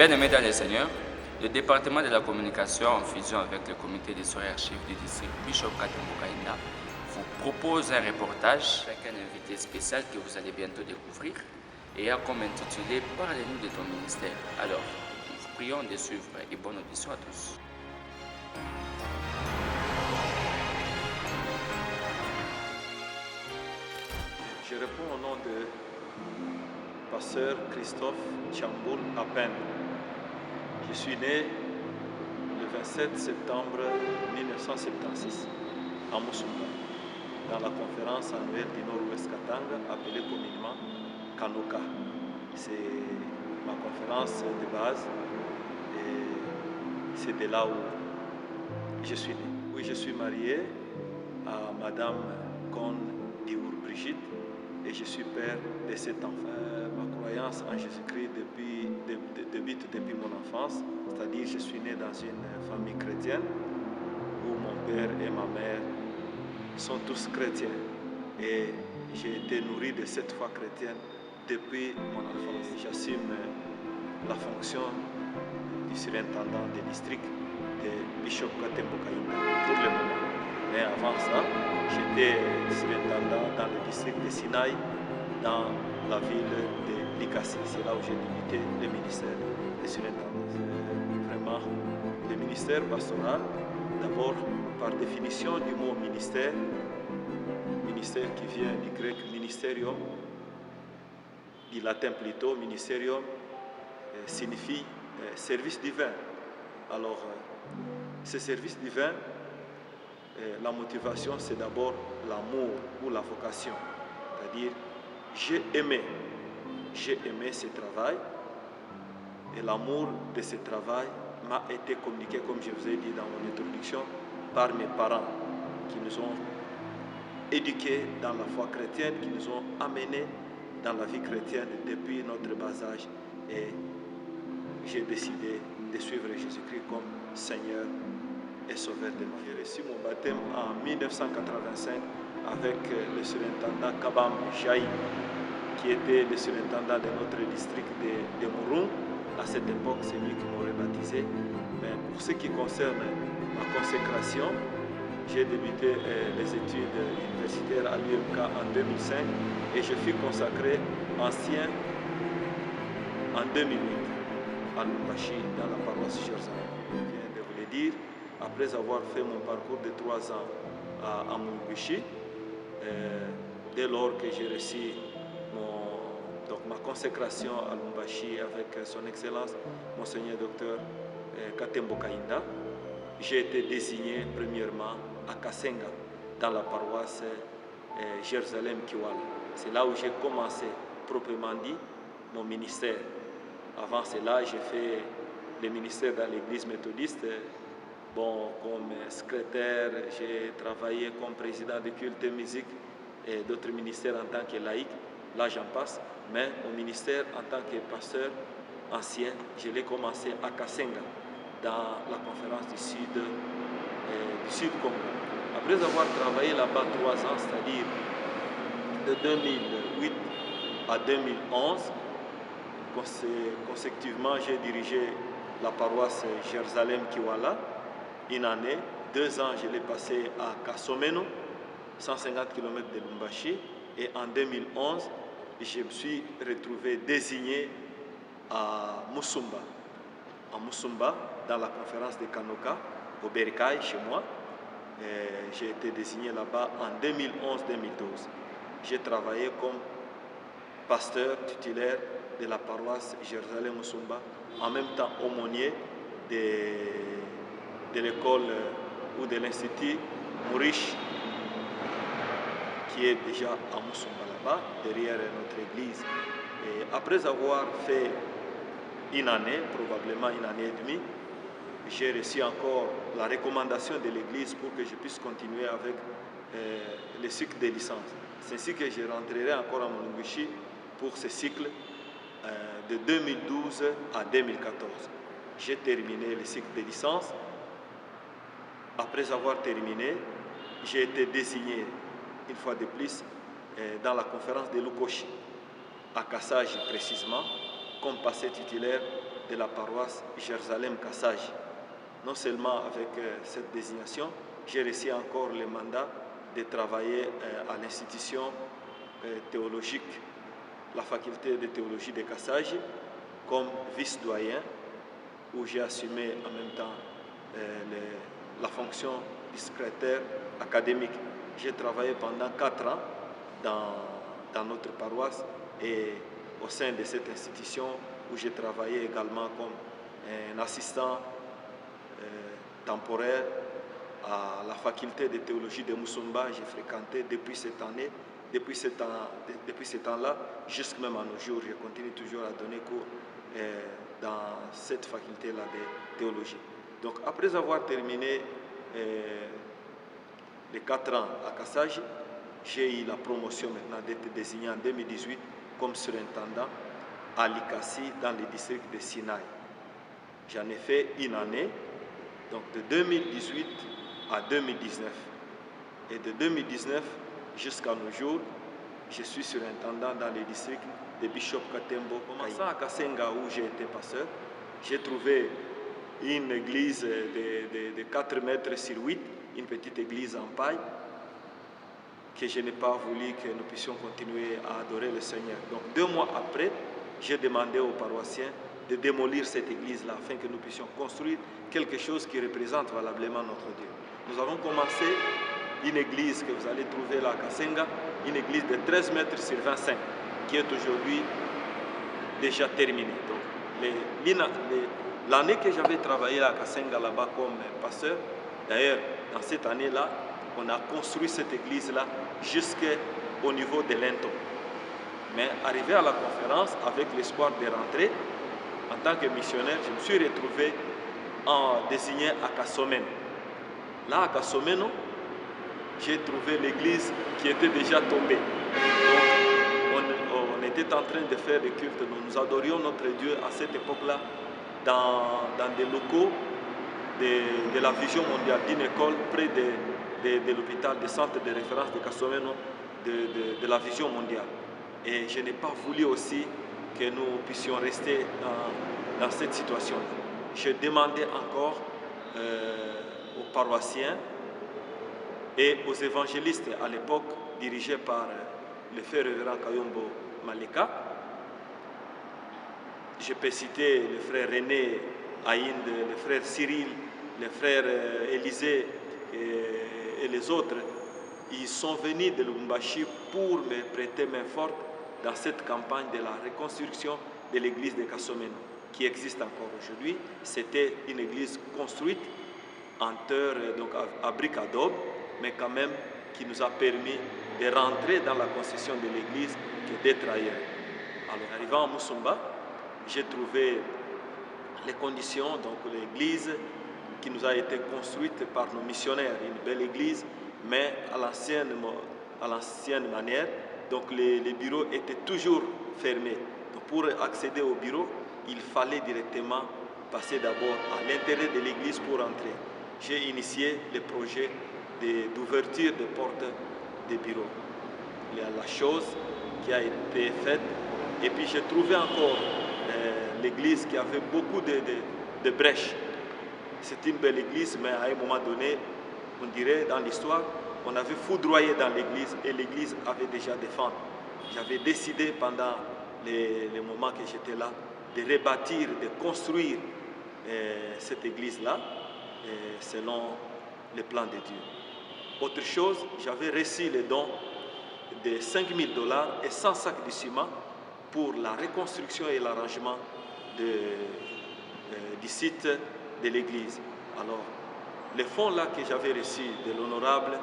Bien-aimés dans les seigneurs, le département de la communication en fusion avec le comité des soeurs archives du district Bishop Katembo Kainda vous propose un reportage avec un invité spécial que vous allez bientôt découvrir et a comme intitulé « Parlez-nous de ton ministère ». Alors, nous vous prions de suivre et bonne audition à tous. Je réponds au nom de pasteur Christophe Tchamboul Apen. Je suis né le 27 septembre 1976 à Moussumba, dans la conférence annuelle du Nord-Ouest Katanga, appelée communément Kanoka. C'est ma conférence de base et c'est de là où je suis né. Oui, je suis marié à Madame Kon Diour Brigitte et je suis père de 7 enfants. Ma croyance en Jésus-Christ débute depuis mon enfance, c'est-à-dire je suis né dans une famille chrétienne où mon père et ma mère sont tous chrétiens et j'ai été nourri de cette foi chrétienne depuis mon enfance. J'assume la fonction du surintendant des districts de Bishop Katembo Kainda pour le moment. Mais avant ça, j'étais surintendant dans le district de Sinaï, dans la ville de Likasi. C'est là où j'ai débuté le ministère de surintendance. Vraiment, le ministère pastoral, d'abord par définition du mot ministère qui vient du grec ministerium, du latin plutôt, ministerium, signifie service divin. Alors, ce service divin, la motivation, c'est d'abord l'amour ou la vocation. C'est-à-dire, j'ai aimé ce travail et l'amour de ce travail m'a été communiqué, comme je vous ai dit dans mon introduction, par mes parents qui nous ont éduqués dans la foi chrétienne, qui nous ont amenés dans la vie chrétienne depuis notre bas âge. Et j'ai décidé de suivre Jésus-Christ comme Seigneur et Sauveur de ma vie. J'ai reçu mon baptême en 1985 avec le surintendant Kabam Jaï, qui était le surintendant de notre district de Mouroum. À cette époque, c'est lui qui m'aurait baptisé. Mais pour ce qui concerne ma consécration, j'ai débuté les études universitaires à l'UMK en 2005 et je fus consacré ancien en 2008 à Lumbashi, dans la paroisse Jérusalem. Je viens de vous le dire, après avoir fait mon parcours de 3 ans à Lumbashi, dès lors que j'ai reçu ma consécration à Lumbashi avec son Excellence, Monseigneur Docteur Katembo Kainda, j'ai été désigné premièrement à Kasenga, dans la paroisse Jérusalem Kiwala. C'est là où j'ai commencé, proprement dit, mon ministère. Avant cela, j'ai fait le ministère dans l'église méthodiste. Comme secrétaire, j'ai travaillé comme président de culte et musique et d'autres ministères en tant que laïc. Là, j'en passe. Mais mon ministère en tant que pasteur ancien, je l'ai commencé à Kasenga, dans la conférence du Sud Congo. Après avoir travaillé là-bas 3 ans, c'est-à-dire de 2008 à 2011, consécutivement, j'ai dirigé la paroisse Jérusalem Kiwala une année. 2 ans, je l'ai passé à Kasomeno, 150 km de Lumbashi. Et en 2011, je me suis retrouvé désigné à Moussumba. À Moussumba, dans la conférence de Kanoka, au Bercail, chez moi. J'ai été désigné là-bas en 2011-2012. J'ai travaillé comme pasteur titulaire de la paroisse Jérusalem-Moussumba, en même temps aumônier de l'école ou de l'institut Mouriche, qui est déjà à Moussumba là-bas, derrière notre église. Et après avoir fait une année, probablement une année et demie, j'ai reçu encore la recommandation de l'église pour que je puisse continuer avec le cycle de licence. C'est ainsi que je rentrerai encore à Mulungushi pour ce cycle de 2012 à 2014. J'ai terminé le cycle de licence. Après avoir terminé, j'ai été désigné une fois de plus dans la conférence de Lukoshi, à Kassage précisément, comme passé titulaire de la paroisse Jérusalem-Kassage. Non seulement avec cette désignation, j'ai reçu encore le mandat de travailler à l'institution théologique, la faculté de théologie de Kassage, comme vice-doyen, où j'ai assumé en même temps la fonction du secrétaire académique. J'ai travaillé pendant 4 ans dans notre paroisse et au sein de cette institution où j'ai travaillé également comme un assistant temporaire à la faculté de théologie de Musumba. J'ai fréquenté depuis cette année, depuis ce temps-là, jusqu'à même à nos jours, je continue toujours à donner cours dans cette faculté-là de théologie. Donc après avoir terminé les 4 ans à Kassage, j'ai eu la promotion maintenant d'être désigné en 2018 comme surintendant à Likasi dans le district de Sinaï. J'en ai fait une année, donc de 2018 à 2019. Et de 2019 jusqu'à nos jours, je suis surintendant dans le district de Bishop Katembo. Commençant à Kasenga où j'ai été pasteur, j'ai trouvé une église de 4 mètres sur 8, une petite église en paille, que je n'ai pas voulu que nous puissions continuer à adorer le Seigneur. Donc 2 mois après, j'ai demandé aux paroissiens de démolir cette église-là afin que nous puissions construire quelque chose qui représente valablement notre Dieu. Nous avons commencé une église que vous allez trouver là à Kasenga, une église de 13 mètres sur 25, qui est aujourd'hui déjà terminée. Donc l'année que j'avais travaillé à Kasenga là-bas comme pasteur, d'ailleurs dans cette année-là, on a construit cette église-là jusqu'au niveau de Lento. Mais arrivé à la conférence, avec l'espoir de rentrer, en tant que missionnaire, je me suis retrouvé désigné à Kassomeno. Là, à Kassomeno, j'ai trouvé l'église qui était déjà tombée. Donc, on était en train de faire des cultes. Nous adorions notre Dieu à cette époque-là dans des locaux de la vision mondiale, d'une école près de l'hôpital, du centre de référence de Kassomeno, de la vision mondiale. Et je n'ai pas voulu aussi que nous puissions rester dans cette situation-là. Je demandais encore aux paroissiens et aux évangélistes à l'époque, dirigés par le frère révérend Kayombo Malika. Je peux citer le frère René Aïnd, le frère Cyril, le frère Élisée et les autres. Ils sont venus de Lubumbashi pour me prêter main forte dans cette campagne de la reconstruction de l'église de Kassomeno, qui existe encore aujourd'hui. C'était une église construite en terre, donc à briques adobe, mais quand même qui nous a permis de rentrer dans la construction de l'église que d'être ailleurs. Alors, arrivant à Musumba, j'ai trouvé les conditions, donc l'église qui nous a été construite par nos missionnaires, une belle église, mais à l'ancienne manière. Donc les bureaux étaient toujours fermés. Donc pour accéder au bureau, il fallait directement passer d'abord à l'intérieur de l'église pour entrer. J'ai initié le projet d'ouverture des portes des bureaux. Il y a la chose qui a été faite. Et puis j'ai trouvé encore l'église qui avait beaucoup de brèches. C'est une belle église, mais à un moment donné, on dirait dans l'histoire, on avait foudroyé dans l'église et l'église avait déjà des fentes. J'avais décidé pendant les moments que j'étais là de rebâtir, de construire cette église-là selon les plans de Dieu. Autre chose, j'avais reçu les dons de 5 000 $ et 100 sacs de ciment pour la reconstruction et l'arrangement du site de l'église. Alors, les fonds là que j'avais reçus de l'honorable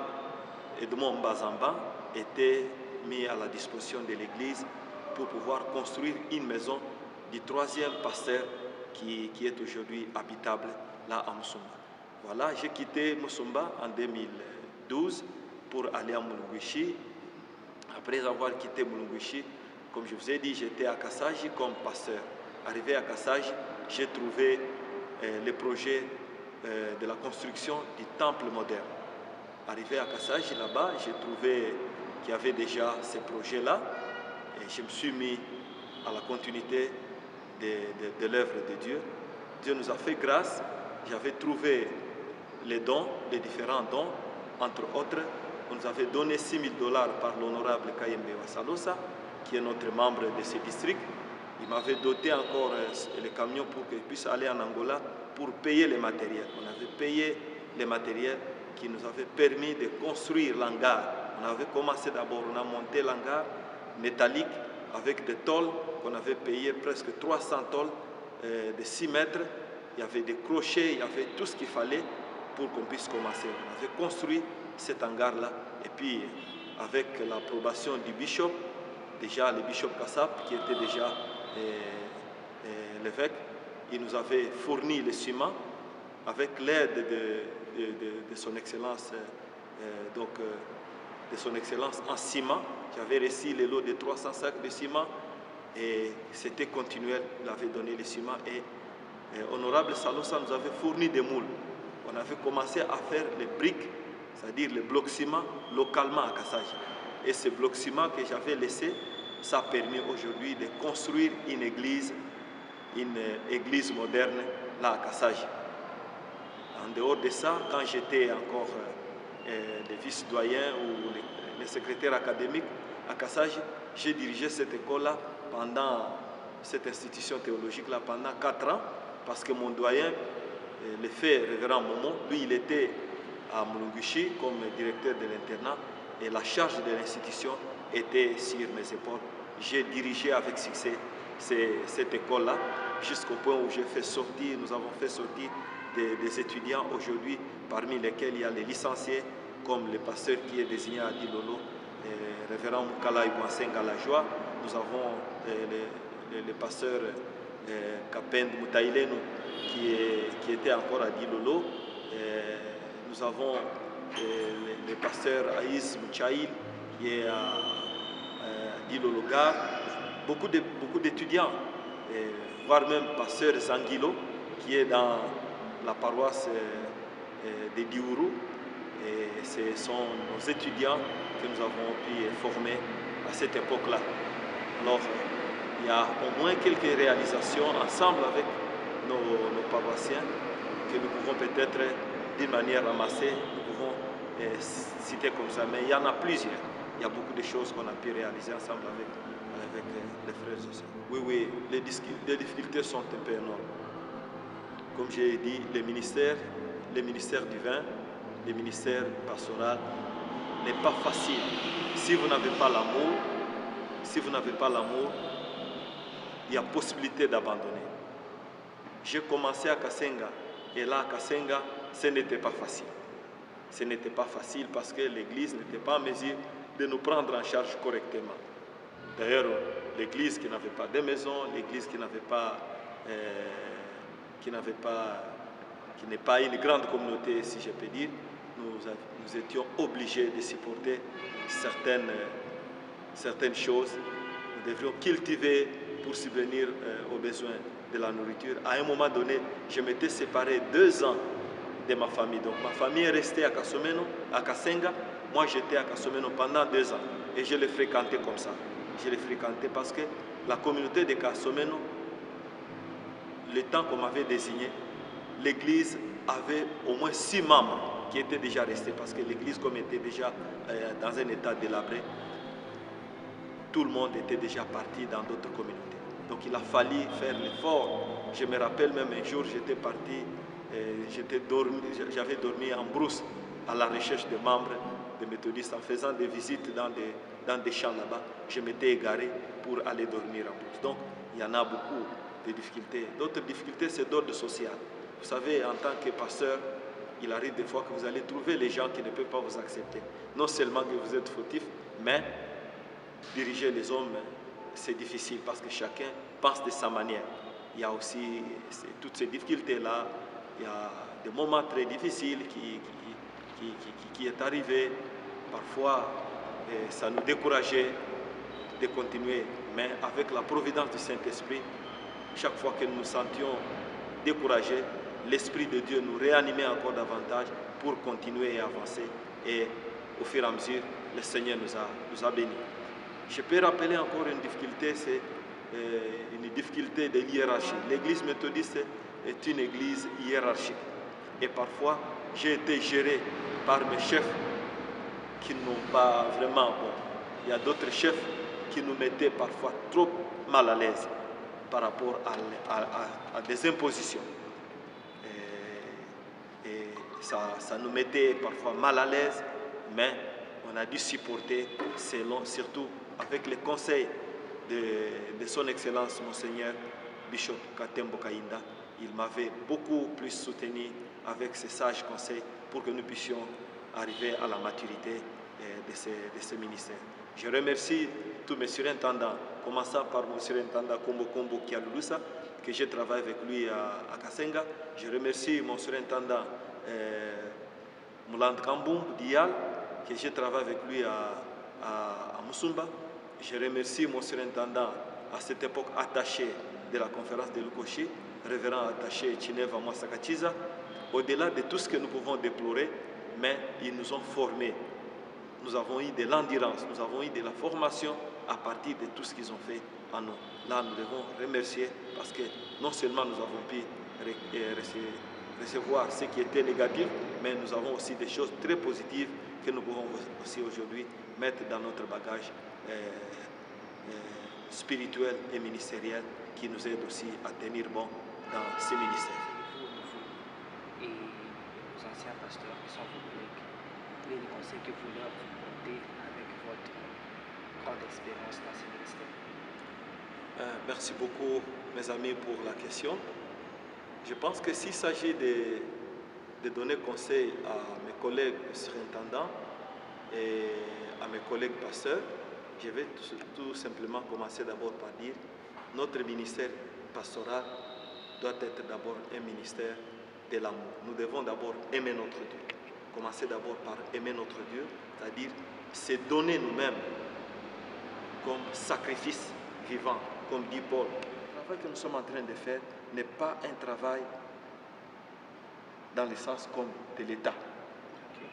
Edmond Bazamba étaient mis à la disposition de l'église pour pouvoir construire une maison du 3e pasteur qui est aujourd'hui habitable là à Musumba. Voilà, j'ai quitté Musumba en 2012 pour aller à Mulunguishi. Après avoir quitté Mulunguishi, comme je vous ai dit, j'étais à Kassage comme pasteur. Arrivé à Kassage, j'ai trouvé le projet de la construction du temple moderne. Arrivé à Kassage, là-bas, j'ai trouvé qu'il y avait déjà ces projets-là et je me suis mis à la continuité de l'œuvre de Dieu. Dieu nous a fait grâce. J'avais trouvé les dons, les différents dons. Entre autres, on nous avait donné $6 000 par l'honorable Kayembe Salosa, qui est notre membre de ce district. Il m'avait doté encore les camions pour qu'ils puissent aller en Angola pour payer les matériels. On avait payé les matériels qui nous avaient permis de construire l'hangar. On avait commencé d'abord, on a monté l'hangar métallique avec des tôles qu'on avait payé presque 300 tôles de 6 mètres. Il y avait des crochets, il y avait tout ce qu'il fallait pour qu'on puisse commencer. On avait construit cet hangar-là. Et puis, avec l'approbation du bishop, déjà le bishop Kassap, qui était déjà l'évêque, il nous avait fourni le ciment avec l'aide de son excellence, de son excellence en ciment. J'avais reçu les lots de 300 sacs de ciment et c'était continuel. Il avait donné le ciment et Honorable Salosa nous avait fourni des moules. On avait commencé à faire les briques, c'est-à-dire les blocs ciment localement à Kassaji. Et ce bloc ciment que j'avais laissé, ça a permis aujourd'hui de construire une église moderne là à Kassaji. En dehors de ça, quand j'étais encore le vice-doyen ou le secrétaire académique à Kassaji, j'ai dirigé cette école-là cette institution théologique-là pendant 4 ans, parce que mon doyen, le fait révérend Momo, lui il était à Mulungushi comme directeur de l'internat et la charge de l'institution était sur mes épaules. J'ai dirigé avec succès cette école-là jusqu'au point où nous avons fait sortir des étudiants aujourd'hui, parmi lesquels il y a les licenciés, comme le pasteur qui est désigné à Dilolo, le révérend Mukala Ibouasenga la joie. Nous avons le pasteur Kapend Moutailenu qui était encore à Dilolo. Nous avons le pasteur Aïs Mouchaïl qui est à Dilologar. Beaucoup d'étudiants, voire même pasteur Zangilo qui est dans la paroisse de Diourou. Et ce sont nos étudiants que nous avons pu former à cette époque-là. Alors, il y a au moins quelques réalisations ensemble avec nos paroissiens que nous pouvons peut-être d'une manière ramassée, nous pouvons citer comme ça, mais il y en a plusieurs. Il y a beaucoup de choses qu'on a pu réaliser ensemble avec les frères et sœurs. Oui, les difficultés sont un peu énormes. Comme j'ai dit, le ministère du vin, le ministère pastoral n'est pas facile. Si vous n'avez pas l'amour, il y a possibilité d'abandonner. J'ai commencé à Kasenga et là à Kasenga, ce n'était pas facile. Ce n'était pas facile parce que l'Église n'était pas en mesure de nous prendre en charge correctement. D'ailleurs, l'Église qui n'avait pas de maison, l'Église qui n'est pas une grande communauté, si je peux dire, nous étions obligés de supporter certaines choses. Nous devrions cultiver pour subvenir aux besoins de la nourriture. À un moment donné, je m'étais séparé 2 ans de ma famille. Donc ma famille est restée à Kasomeno, à Kasenga. Moi, j'étais à Kasomeno pendant 2 ans. Et je l'ai fréquenté comme ça. Je l'ai fréquenté parce que la communauté de Kasomeno, le temps qu'on m'avait désigné, l'église avait au moins 6 membres qui étaient déjà restés parce que l'église, comme était déjà dans un état délabré, tout le monde était déjà parti dans d'autres communautés. Donc il a fallu faire l'effort. Je me rappelle même un jour, j'étais parti, j'avais dormi en brousse à la recherche des membres des méthodistes en faisant des visites dans des champs là-bas. Je m'étais égaré pour aller dormir en brousse. Donc il y en a beaucoup de difficultés. D'autres difficultés, c'est d'ordre social. Vous savez, en tant que pasteur, il arrive des fois que vous allez trouver les gens qui ne peuvent pas vous accepter. Non seulement que vous êtes fautif, mais diriger les hommes, c'est difficile parce que chacun pense de sa manière. Il y a aussi toutes ces difficultés-là. Il y a des moments très difficiles qui est arrivé. Parfois, ça nous décourageait de continuer. Mais avec la providence du Saint-Esprit, chaque fois que nous nous sentions découragés, l'Esprit de Dieu nous réanimait encore davantage pour continuer et avancer. Et au fur et à mesure, le Seigneur nous a bénis. Je peux rappeler encore une difficulté, c'est une difficulté de hiérarchie. L'église méthodiste est une église hiérarchique. Et parfois, j'ai été géré par mes chefs qui n'ont pas vraiment... Bon, il y a d'autres chefs qui nous mettaient parfois trop mal à l'aise par rapport à des impositions. Et ça nous mettait parfois mal à l'aise, mais on a dû supporter, surtout avec les conseils de son Excellence, Monseigneur Bishop Katembo Kainda. Il m'avait beaucoup plus soutenu avec ses sages conseils pour que nous puissions arriver à la maturité de ce ministère. Je remercie tous mes surintendants, commençant par mon surintendant Kombo Kombo Kialouloussa, que je travaille avec lui à Kasenga. Je remercie mon surintendant Mouland Kamboum Dial, que je travaille avec lui à Moussumba. Je remercie mon surintendant à cette époque attaché de la conférence de Lukoshi, révérend attaché Chineva Mwasakachiza. Au-delà de tout ce que nous pouvons déplorer, mais ils nous ont formés. Nous avons eu de l'endurance, nous avons eu de la formation à partir de tout ce qu'ils ont fait en nous. Là, nous devons remercier parce que non seulement nous avons pu recevoir ce qui était négatif, mais nous avons aussi des choses très positives que nous pouvons aussi aujourd'hui mettre dans notre bagage spirituel et ministériel qui nous aide aussi à tenir bon dans ces ministères. Et aux anciens pasteurs qui sont vos collègues, quels sont les conseils que vous leur portez avec votre grande expérience dans ce ministère? Merci beaucoup, mes amis, pour la question. Je pense que s'il s'agit de donner conseil à mes collègues surintendants et à mes collègues pasteurs, je vais tout simplement commencer d'abord par dire notre ministère pastoral doit être d'abord un ministère de l'amour. Nous devons d'abord aimer notre Dieu. Commencer d'abord par aimer notre Dieu, c'est-à-dire se donner nous-mêmes comme sacrifice vivant, comme dit Paul. Le travail que nous sommes en train de faire n'est pas un travail dans le sens comme de l'État,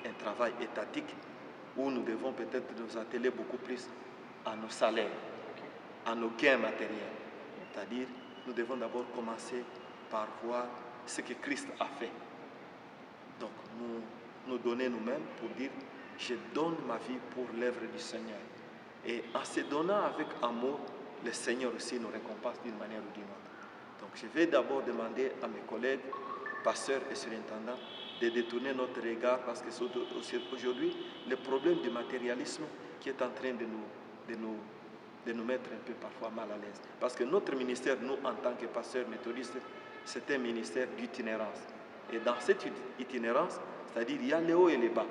un travail étatique où nous devons peut-être nous atteler beaucoup plus à nos salaires, à nos gains matériels. C'est-à-dire, nous devons d'abord commencer par voir ce que Christ a fait. Donc, nous donner nous-mêmes pour dire, je donne ma vie pour l'œuvre du Seigneur. Et en se donnant avec amour, le Seigneur aussi nous récompense d'une manière ou d'une autre. Donc, je vais d'abord demander à mes collègues, pasteurs et surintendants, de détourner notre regard parce que c'est aujourd'hui le problème du matérialisme qui est en train de nous mettre un peu parfois mal à l'aise. Parce que notre ministère, nous, en tant que pasteurs méthodistes, c'est un ministère d'itinérance. Et dans cette itinérance, c'est-à-dire il y a les hauts et les bas.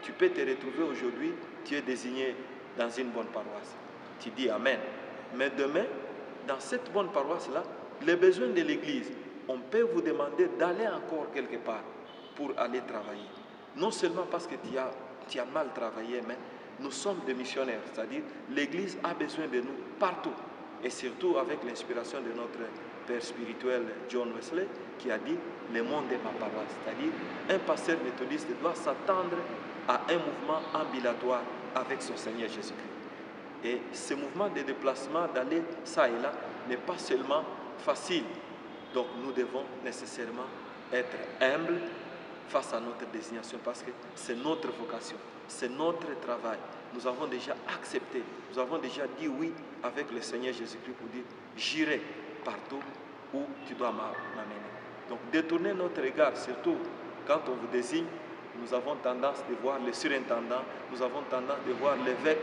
Tu peux te retrouver aujourd'hui, tu es désigné dans une bonne paroisse. Tu dis Amen. Mais demain, dans cette bonne paroisse-là, les besoins de l'Église, on peut vous demander d'aller encore quelque part pour aller travailler. Non seulement parce que tu as mal travaillé, mais nous sommes des missionnaires, c'est-à-dire l'Église a besoin de nous partout. Et surtout avec l'inspiration de notre père spirituel John Wesley qui a dit « le monde est ma paroisse ». C'est-à-dire un pasteur méthodiste doit s'attendre à un mouvement ambulatoire avec son Seigneur Jésus-Christ. Et ce mouvement de déplacement, d'aller ça et là, n'est pas seulement facile. Donc nous devons nécessairement être humbles face à notre désignation parce que c'est notre vocation, c'est notre travail. Nous avons déjà accepté, nous avons déjà dit oui avec le Seigneur Jésus-Christ pour dire j'irai partout où tu dois m'amener. Donc détourner notre regard, surtout quand on vous désigne, nous avons tendance de voir le surintendant, nous avons tendance de voir l'évêque,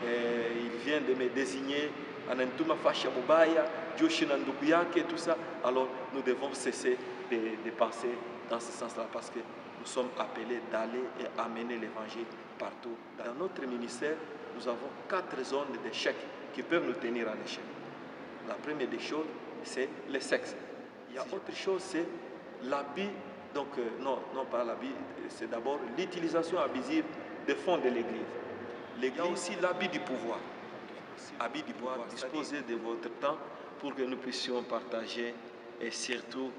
il vient de me désigner, Anantuma Fasha Mubaya, Joshina Ndukuyake, tout ça. Alors nous devons cesser de penser dans ce sens-là parce que nous sommes appelés d'aller et amener l'évangile partout. Dans notre ministère, nous avons 4 zones d'échec qui peuvent nous tenir à l'échec. La première des choses, c'est le sexe. Il y a autre chose, c'est l'habit, donc non pas l'habit, c'est d'abord l'utilisation abusive des fonds de l'Église. L'Église, il y a aussi l'habit du pouvoir. Habit du pouvoir, disposez de votre temps pour que nous puissions partager et surtout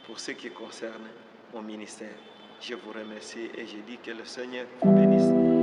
pour ce qui concerne mon ministère. Je vous remercie et je dis que le Seigneur vous bénisse.